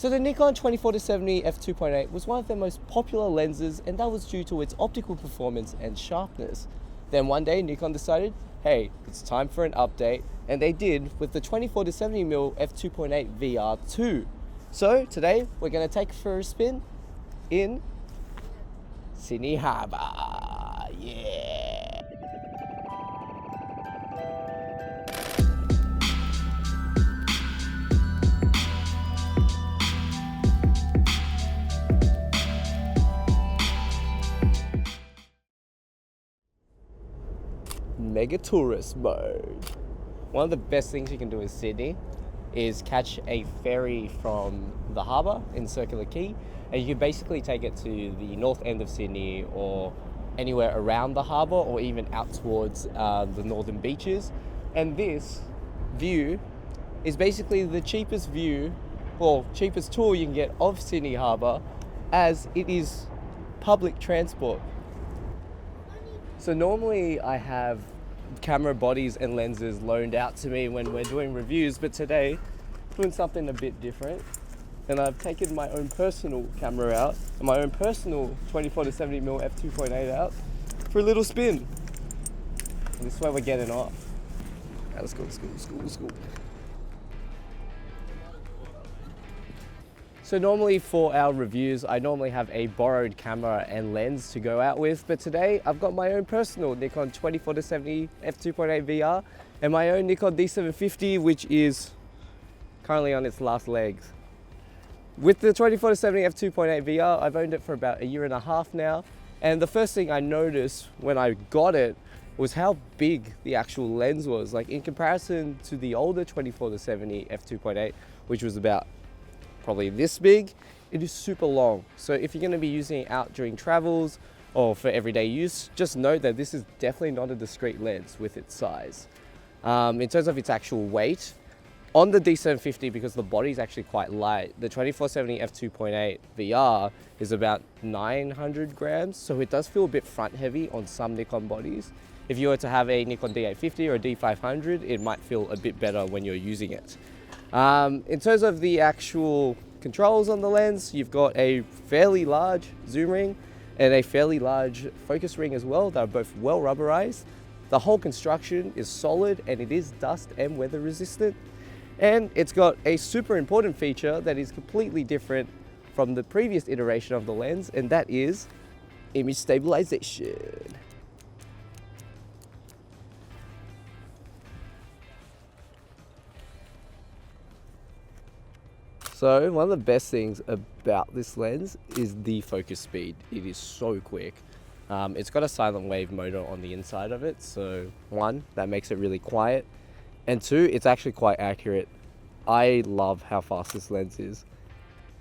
So the Nikon 24-70mm F2.8 was one of their most popular lenses, and that was due to its optical performance and sharpness. Then one day Nikon decided, hey, it's time for an update, and they did with the 24-70mm F2.8 VR 2. So today we're going to take it for a spin in Sydney Harbour. Yeah. Mega tourist mode. One of the best things you can do in Sydney is catch a ferry from the harbour in Circular Quay, and you can basically take it to the north end of Sydney or anywhere around the harbour or even out towards the northern beaches. And this view is basically the cheapest view or cheapest tour you can get of Sydney Harbour, as it is public transport. So normally I have camera bodies and lenses loaned out to me when we're doing reviews, but today doing something a bit different, and I've taken my own personal camera out and my own personal 24-70mm F2.8 out for a little spin. And this is where we're getting off. Right, let's go. So normally for our reviews, I normally have a borrowed camera and lens to go out with, but today I've got my own personal Nikon 24-70mm F2.8 VR and my own Nikon D750, which is currently on its last legs. With the 24-70mm F2.8 VR, I've owned it for about 1.5 years now, and the first thing I noticed when I got it was how big the actual lens was. Like in comparison to the older 24-70mm F2.8, which was about probably this big, it is super long. So if you're going to be using it out during travels or for everyday use, just note that this is definitely not a discreet lens with its size. In terms of its actual weight, on the D750, because the body is actually quite light, the 24-70 F2.8 VR is about 900 grams, so it does feel a bit front heavy on some Nikon bodies. If you were to have a Nikon D850 or a D500, it might feel a bit better when you're using it. In terms of the actual controls on the lens, you've got a fairly large zoom ring and a fairly large focus ring as well. They're both well rubberized. The whole construction is solid and it is dust and weather resistant. And it's got a super important feature that is completely different from the previous iteration of the lens, and that is image stabilization. So one of the best things about this lens is the focus speed. It is so quick. It's got a silent wave motor on the inside of it, so one, that makes it really quiet, and two, it's actually quite accurate. I love how fast this lens is.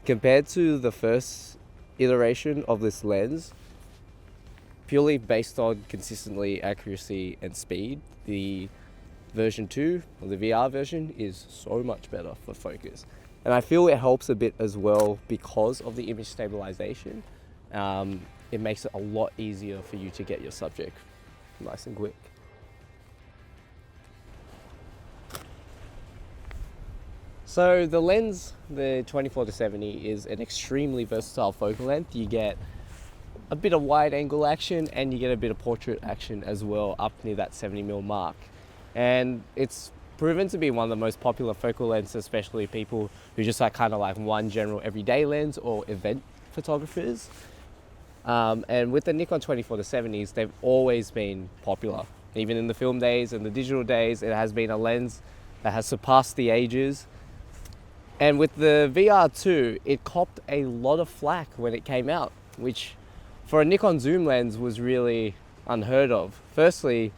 Compared to the first iteration of this lens, purely based on consistently accuracy and speed, the version 2, or the VR version, is so much better for focus. And I feel it helps a bit as well because of the image stabilization. It makes it a lot easier for you to get your subject nice and quick. So the lens, the 24-70, is an extremely versatile focal length. You get a bit of wide angle action and you get a bit of portrait action as well up near that 70mm mark. And it's proven to be one of the most popular focal lenses, especially people who just like kind of like one general everyday lens or event photographers. And with the Nikon 24-70s, they've always been popular. Even in the film days and the digital days, it has been a lens that has surpassed the ages. And with the VR2, it copped a lot of flack when it came out, which for a Nikon zoom lens was really unheard of. Firstly,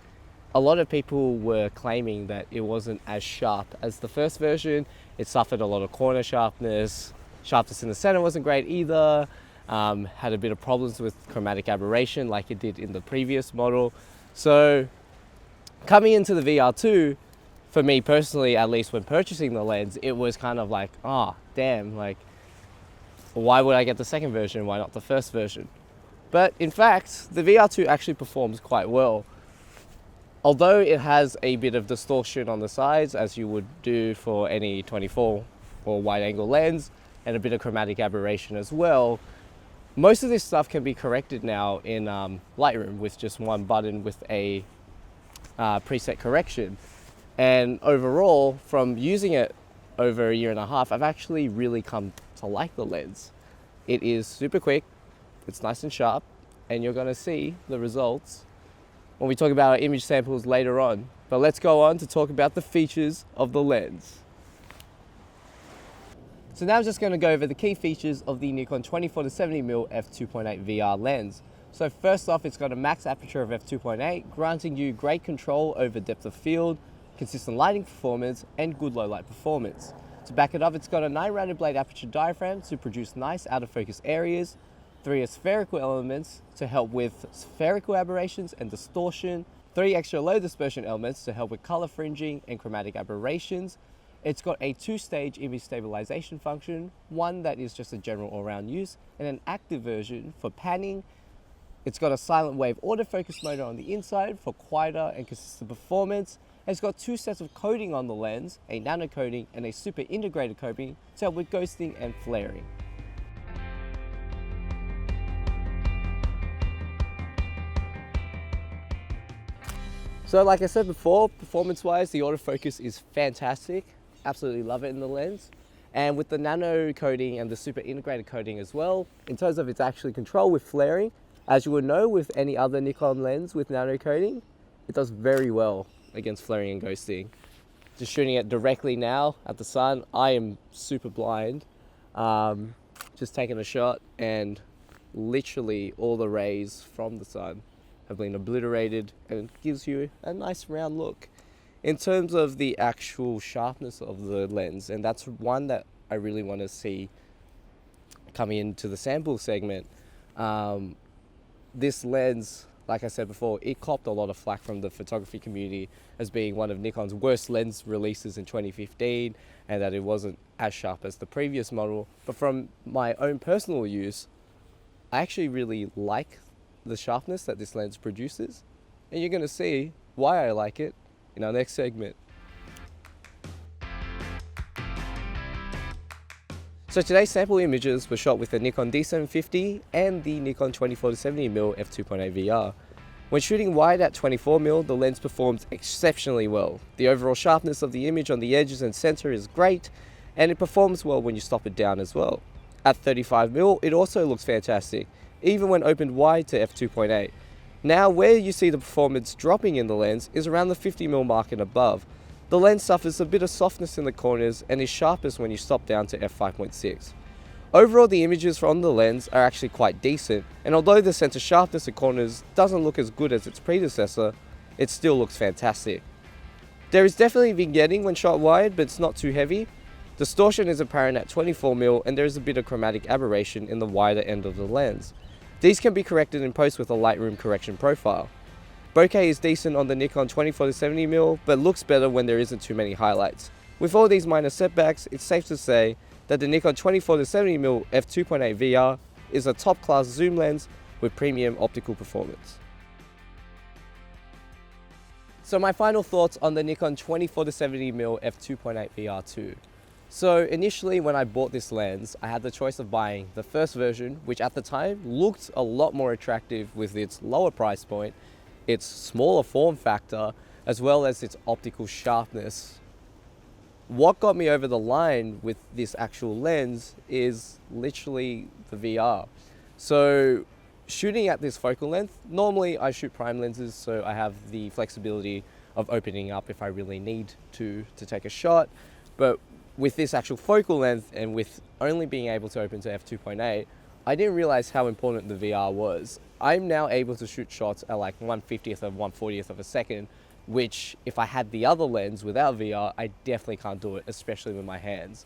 a lot of people were claiming that it wasn't as sharp as the first version. It suffered a lot of corner sharpness. Sharpness in the center wasn't great either. Had a bit of problems with chromatic aberration like it did in the previous model. So coming into the VR2, for me personally, at least when purchasing the lens, it was kind of like, oh, damn, like, why would I get the second version? Why not the first version? But in fact, the VR2 actually performs quite well. Although it has a bit of distortion on the sides, as you would do for any 24 or wide angle lens, and a bit of chromatic aberration as well. Most of this stuff can be corrected now in Lightroom with just one button with a preset correction. And overall, from using it over a year and a half, I've actually really come to like the lens. It is super quick, it's nice and sharp, and you're gonna see the results when we talk about our image samples later on. But let's go on to talk about the features of the lens. So now I'm just going to go over the key features of the Nikon 24-70mm F2.8 VR lens. So first off, it's got a max aperture of f2.8, granting you great control over depth of field, consistent lighting performance, and good low light performance. To back it up, it's got a 9-rounded blade aperture diaphragm to produce nice out of focus areas, 3 spherical elements to help with spherical aberrations and distortion, 3 extra low dispersion elements to help with color fringing and chromatic aberrations. It's got a 2-stage image stabilization function, one that is just a general all-round use, and an active version for panning. It's got a silent wave autofocus motor on the inside for quieter and consistent performance. It's got 2 sets of coating on the lens, a nano coating and a super integrated coating to help with ghosting and flaring. So like I said before, performance-wise, the autofocus is fantastic. Absolutely love it in the lens. And with the nano coating and the super integrated coating as well, in terms of its actual control with flaring, as you would know with any other Nikon lens with nano coating, it does very well against flaring and ghosting. Just shooting it directly now at the sun, I am super blind. Just taking a shot and literally all the rays from the sun have been obliterated, and it gives you a nice round look. In terms of the actual sharpness of the lens, and that's one that I really want to see coming into the sample segment, this lens, like I said before, it copped a lot of flack from the photography community as being one of Nikon's worst lens releases in 2015, and that it wasn't as sharp as the previous model. But from my own personal use, I actually really like the sharpness that this lens produces, and you're going to see why I like it in our next segment. So today's sample images were shot with the Nikon D750 and the Nikon 24-70mm F2.8 VR. When shooting wide at 24mm, the lens performs exceptionally well. The overall sharpness of the image on the edges and center is great, and it performs well when you stop it down as well. At 35mm, it also looks fantastic, even when opened wide to f2.8. Now, where you see the performance dropping in the lens is around the 50mm mark and above. The lens suffers a bit of softness in the corners and is sharpest when you stop down to f5.6. Overall, the images from the lens are actually quite decent, and although the center sharpness at corners doesn't look as good as its predecessor, it still looks fantastic. There is definitely vignetting when shot wide, but it's not too heavy. Distortion is apparent at 24mm, and there is a bit of chromatic aberration in the wider end of the lens. These can be corrected in post with a Lightroom correction profile. Bokeh is decent on the Nikon 24-70mm, but looks better when there isn't too many highlights. With all these minor setbacks, it's safe to say that the Nikon 24-70mm F2.8 VR is a top-class zoom lens with premium optical performance. So my final thoughts on the Nikon 24-70mm F2.8 VR2. So initially when I bought this lens, I had the choice of buying the first version, which at the time looked a lot more attractive with its lower price point, its smaller form factor, as well as its optical sharpness. What got me over the line with this actual lens is literally the VR. So shooting at this focal length, normally I shoot prime lenses, so I have the flexibility of opening up if I really need to take a shot. But with this actual focal length and with only being able to open to f2.8, I didn't realize how important the VR was. I'm now able to shoot shots at like 1/50th of 1/40th of a second, which if I had the other lens without VR, I definitely can't do it, especially with my hands.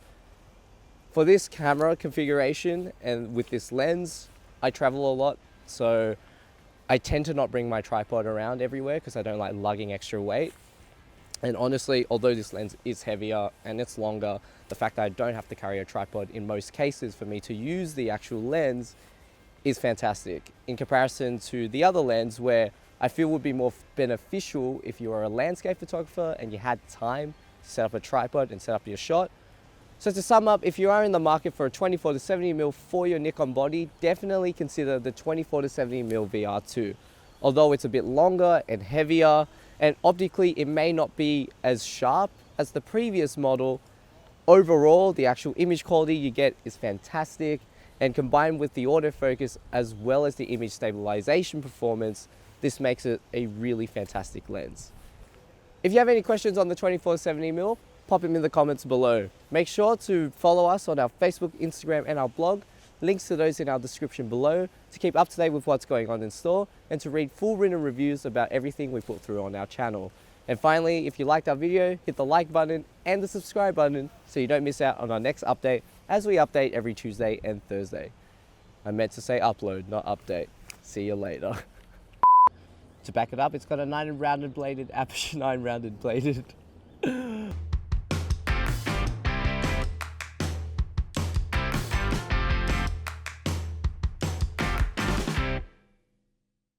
For this camera configuration and with this lens, I travel a lot, so I tend to not bring my tripod around everywhere because I don't like lugging extra weight. And honestly, although this lens is heavier and it's longer, the fact that I don't have to carry a tripod in most cases for me to use the actual lens is fantastic in comparison to the other lens where I feel would be more beneficial if you are a landscape photographer and you had time to set up a tripod and set up your shot. So to sum up, if you are in the market for a 24-70mm for your Nikon body, definitely consider the 24-70mm VR2. Although it's a bit longer and heavier, and optically it may not be as sharp as the previous model, overall the actual image quality you get is fantastic, and combined with the autofocus as well as the image stabilization performance, this makes it a really fantastic lens. If you have any questions on the 24-70mm, pop them in the comments below. Make sure to follow us on our Facebook, Instagram and our blog. Links to those in our description below to keep up to date with what's going on in store and to read full written reviews about everything we put through on our channel. And finally, if you liked our video, hit the like button and the subscribe button so you don't miss out on our next update, as we update every Tuesday and Thursday. I meant to say upload, not update. See you later. To back it up, it's got a 9 rounded bladed aperture, 9 rounded bladed